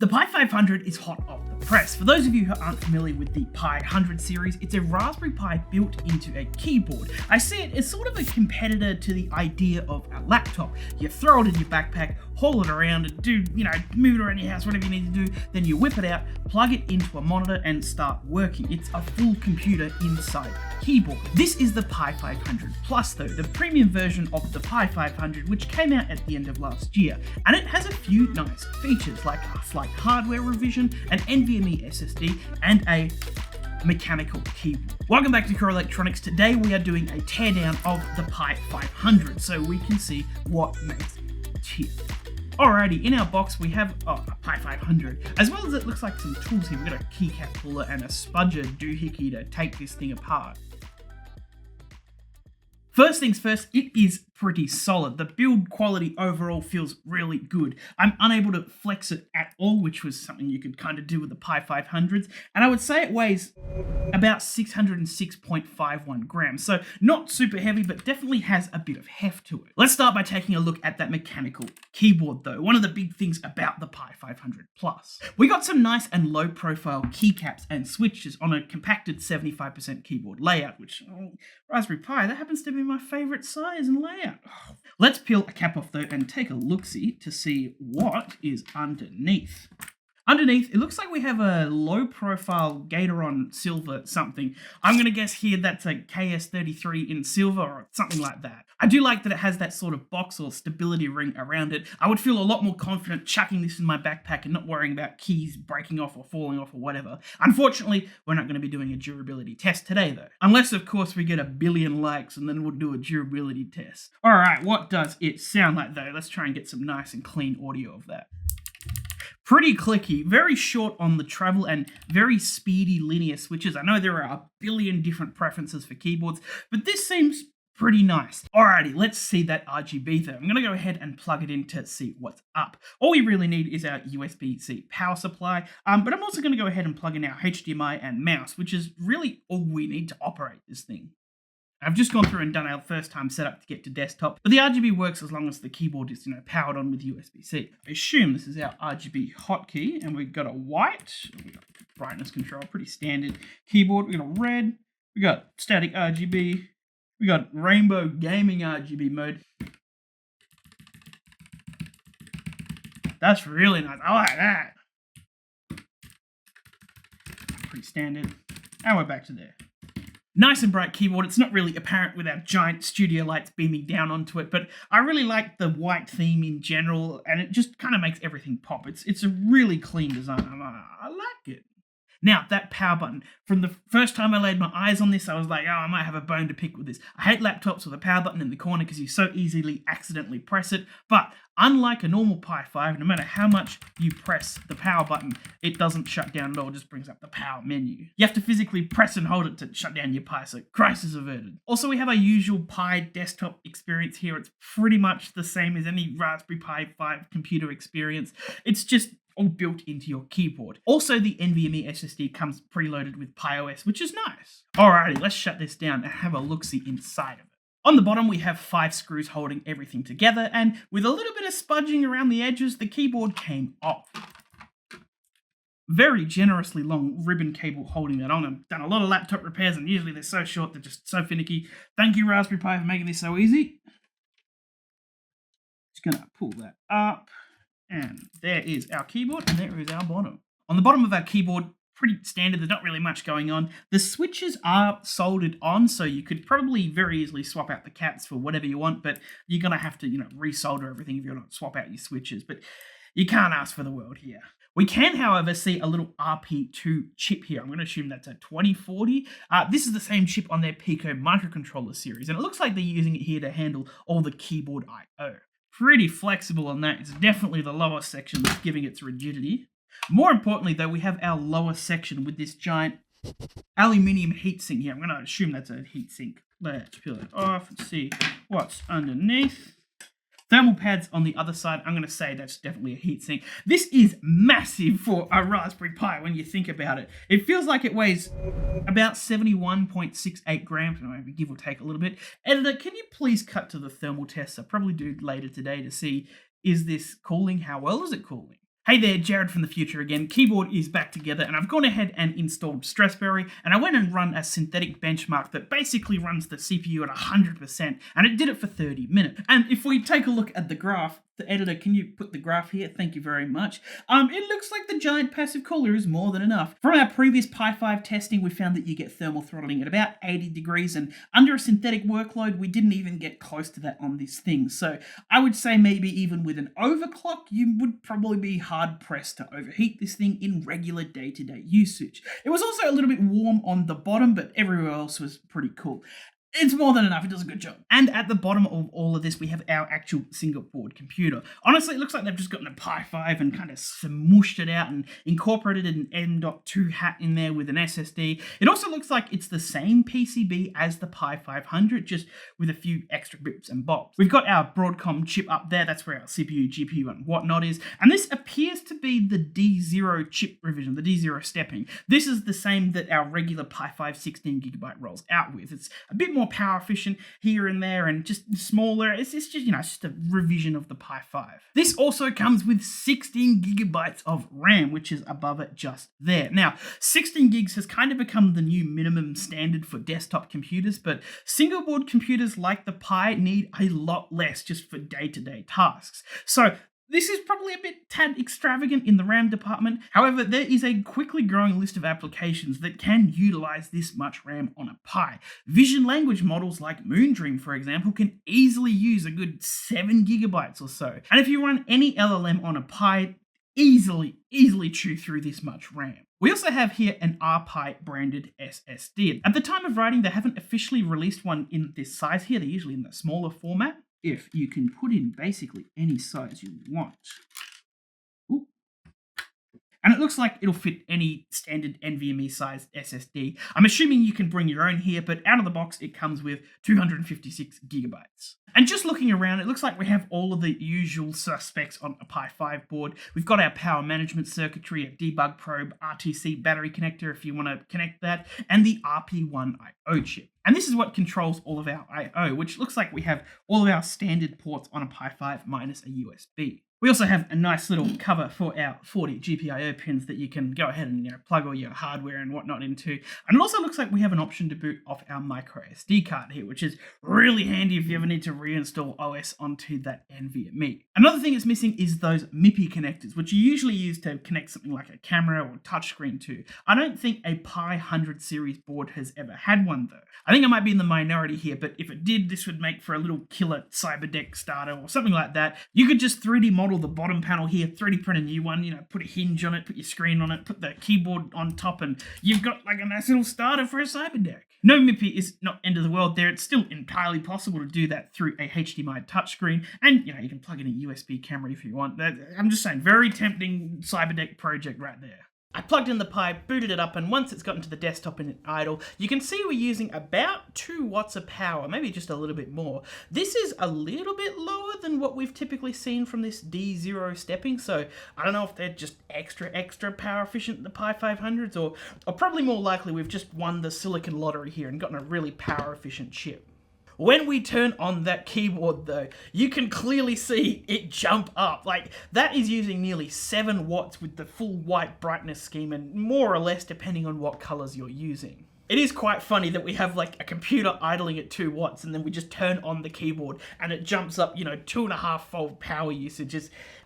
The Pi 500 is hot off the press. For those of you who aren't familiar with the Pi 100 series, it's a Raspberry Pi built into a keyboard. I see it as sort of a competitor to the idea of a laptop. You throw it in your backpack, haul it around and do, move it around your house, whatever you need to do, then you whip it out, plug it into a monitor and start working. It's a full computer inside a keyboard. This is the Pi 500 Plus though, the premium version of the Pi 500, which came out at the end of last year. And it has a few nice features like a slight hardware revision, an NVMe SSD, and a mechanical keyboard. Welcome back to Core Electronics. Today we are doing a teardown of the Pi 500 so we can see what makes it tick. Alrighty, in our box we have a Pi 500, as well as it looks like some tools here. We've got a keycap puller and a spudger doohickey to take this thing apart. First things first, it is pretty solid. The build quality overall feels really good. I'm unable to flex it at all, which was something you could kind of do with the Pi 500s, and I would say it weighs about 606.51 grams, so not super heavy, but definitely has a bit of heft to it. Let's start by taking a look at that mechanical keyboard though, one of the big things about the Pi 500 Plus. We got some nice and low profile keycaps and switches on a compacted 75% keyboard layout, which, Raspberry Pi, that happens to be my favorite size and layout. Let's peel a cap off though and take a look-see to see what is underneath. Underneath, it looks like we have a low-profile Gatoron silver something. I'm going to guess here that's a KS33 in silver or something like that. I do like that it has that sort of box or stability ring around it. I would feel a lot more confident chucking this in my backpack and not worrying about keys breaking off or falling off or whatever. Unfortunately, we're not going to be doing a durability test today though. Unless, of course, we get 1 billion likes and then we'll do a durability test. Alright, what does it sound like though? Let's try and get some nice and clean audio of that. Pretty clicky, very short on the travel and very speedy linear switches. I know there are 1 billion different preferences for keyboards, but this seems pretty nice. Alrighty, let's see that RGB though. I'm going to go ahead and plug it in to see what's up. All we really need is our USB-C power supply, but I'm also going to go ahead and plug in our HDMI and mouse, which is really all we need to operate this thing. I've just gone through and done our first time setup to get to desktop, but the RGB works as long as the keyboard is, powered on with USB-C. I assume this is our RGB hotkey, and we've got a white, we've got brightness control, pretty standard keyboard. We've got a red, we got static RGB, we got rainbow gaming RGB mode. That's really nice. I like that. Pretty standard. And we're back to there. Nice and bright keyboard. It's not really apparent with our giant studio lights beaming down onto it, but I really like the white theme in general, and it just kind of makes everything pop. It's a really clean design. I like it. Now, that power button. From the first time I laid my eyes on this, I was like, oh, I might have a bone to pick with this. I hate laptops with a power button in the corner because you so easily accidentally press it, but unlike a normal Pi 5, no matter how much you press the power button, it doesn't shut down at all, it just brings up the power menu. You have to physically press and hold it to shut down your Pi, so crisis averted. Also, we have our usual Pi desktop experience here. It's pretty much the same as any Raspberry Pi 5 computer experience. It's just all built into your keyboard. Also, the NVMe SSD comes preloaded with PiOS, which is nice. Alrighty, let's shut this down and have a look-see inside of it. On the bottom, we have 5 screws holding everything together, and with a little bit of spudging around the edges, the keyboard came off. Very generously long ribbon cable holding that on. I've done a lot of laptop repairs, and usually they're so short, they're just so finicky. Thank you, Raspberry Pi, for making this so easy. Just gonna pull that up. And there is our keyboard, and there is our bottom. On the bottom of our keyboard, pretty standard, there's not really much going on. The switches are soldered on, so you could probably very easily swap out the caps for whatever you want, but you're going to have to, resolder everything if you're not swap out your switches, but you can't ask for the world here. We can, however, see a little RP2 chip here. I'm going to assume that's a 2040. This is the same chip on their Pico microcontroller series, and it looks like they're using it here to handle all the keyboard I/O. Pretty flexible on that. It's definitely the lower section that's giving its rigidity. More importantly, though, we have our lower section with this giant aluminium heatsink here. I'm going to assume that's a heatsink. Let's peel it off and see what's underneath. Thermal pads on the other side. I'm going to say that's definitely a heatsink. This is massive for a Raspberry Pi when you think about it. It feels like it weighs about 71.68 grams, maybe give or take a little bit. Editor, can you please cut to the thermal tests? I'll probably do later today to see, is this cooling? How well is it cooling? Hey there, Jared from the future again. Keyboard is back together and I've gone ahead and installed Strasberry, and I went and run a synthetic benchmark that basically runs the CPU at 100%, and it did it for 30 minutes. And if we take a look at the graph, the editor, can you put the graph here? Thank you very much. It looks like the giant passive cooler is more than enough. From our previous Pi 5 testing, we found that you get thermal throttling at about 80 degrees, and under a synthetic workload, we didn't even get close to that on this thing. So I would say maybe even with an overclock, you would probably be hard pressed to overheat this thing in regular day-to-day usage. It was also a little bit warm on the bottom, but everywhere else was pretty cool. It's more than enough, it does a good job. And at the bottom of all of this, we have our actual single board computer. Honestly, it looks like they've just gotten a Pi 5 and kind of smooshed it out and incorporated an M.2 hat in there with an SSD. It also looks like it's the same PCB as the Pi 500, just with a few extra bits and bobs. We've got our Broadcom chip up there, that's where our CPU, GPU, and whatnot is. And this appears to be the D0 chip revision, the D0 stepping. This is the same that our regular Pi 5 16GB rolls out with. It's a bit more power efficient here and there and just smaller. It's just, you know, it's just a revision of the Pi 5. This also comes with 16GB of RAM, which is above it just there. Now, 16 gigs has kind of become the new minimum standard for desktop computers, but single board computers like the Pi need a lot less just for day-to-day tasks. So this is probably a bit tad extravagant in the RAM department. However, there is a quickly growing list of applications that can utilize this much RAM on a Pi. Vision language models like Moondream, for example, can easily use a good 7GB or so. And if you run any LLM on a Pi, easily chew through this much RAM. We also have here an RPi branded SSD. At the time of writing, they haven't officially released one in this size here. They're usually in the smaller format. If you can put in basically any size you want. Ooh. And it looks like it'll fit any standard NVMe sized SSD. I'm assuming you can bring your own here, but out of the box, it comes with 256GB. And just looking around, it looks like we have all of the usual suspects on a Pi 5 board. We've got our power management circuitry, a debug probe, RTC battery connector if you want to connect that, and the RP1 I/O chip. And this is what controls all of our I/O, which looks like we have all of our standard ports on a Pi 5 minus a USB. We also have a nice little cover for our 40 GPIO pins that you can go ahead and plug all your hardware and whatnot into. And it also looks like we have an option to boot off our micro SD card here, which is really handy if you ever need to reinstall OS onto that NVMe. Another thing it's missing is those MIPI connectors, which you usually use to connect something like a camera or touchscreen to. I don't think a Pi 100 series board has ever had one though. I think I might be in the minority here, but if it did, this would make for a little killer Cyberdeck starter or something like that. You could just 3D model the bottom panel here, 3D print a new one, put a hinge on it, put your screen on it, put the keyboard on top, and you've got like a nice little starter for a Cyberdeck. No MIPI is not end of the world there. It's still entirely possible to do that through a HDMI touchscreen, and you can plug in a USB camera if you want. I'm just saying, very tempting Cyberdeck project right there. I plugged in the Pi, booted it up, and once it's gotten to the desktop and idle, you can see we're using about 2 watts of power, maybe just a little bit more. This is a little bit lower than what we've typically seen from this D0 stepping, so I don't know if they're just extra power efficient, the Pi 500s, or probably more likely we've just won the silicon lottery here and gotten a really power efficient chip. When we turn on that keyboard though, you can clearly see it jump up. Like, that is using nearly 7 watts with the full white brightness scheme, and more or less depending on what colors you're using. It is quite funny that we have like a computer idling at 2 watts and then we just turn on the keyboard and it jumps up, 2.5-fold power usage.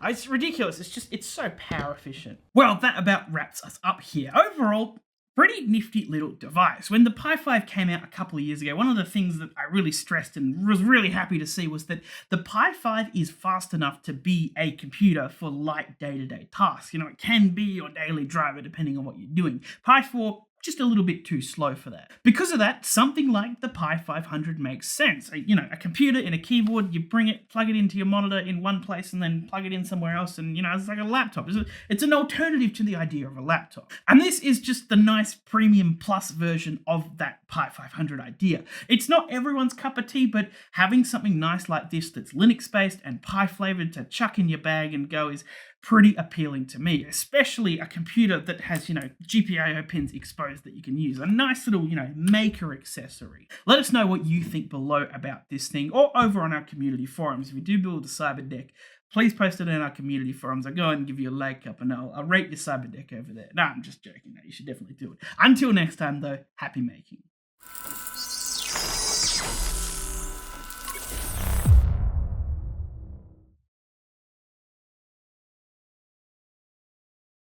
It's ridiculous. It's so power efficient. Well, that about wraps us up here. Overall, pretty nifty little device. When the Pi 5 came out a couple of years ago, one of the things that I really stressed and was really happy to see was that the Pi 5 is fast enough to be a computer for light day-to-day tasks. It can be your daily driver depending on what you're doing. Pi 4, just a little bit too slow for that. Because of that, something like the Pi 500 makes sense. A computer in a keyboard, you bring it, plug it into your monitor in one place and then plug it in somewhere else, and it's like a laptop. It's an alternative to the idea of a laptop. And this is just the nice premium plus version of that Pi 500 idea. It's not everyone's cup of tea, but having something nice like this that's Linux based and Pi flavored to chuck in your bag and go is pretty appealing to me, especially a computer that has, GPIO pins exposed that you can use. A nice little, maker accessory. Let us know what you think below about this thing, or over on our community forums. If you do build a Cyberdeck, please post it in our community forums. I'll go and give you a like up, and I'll rate your cyber deck over there. No, I'm just joking. No, you should definitely do it. Until next time, though, happy making.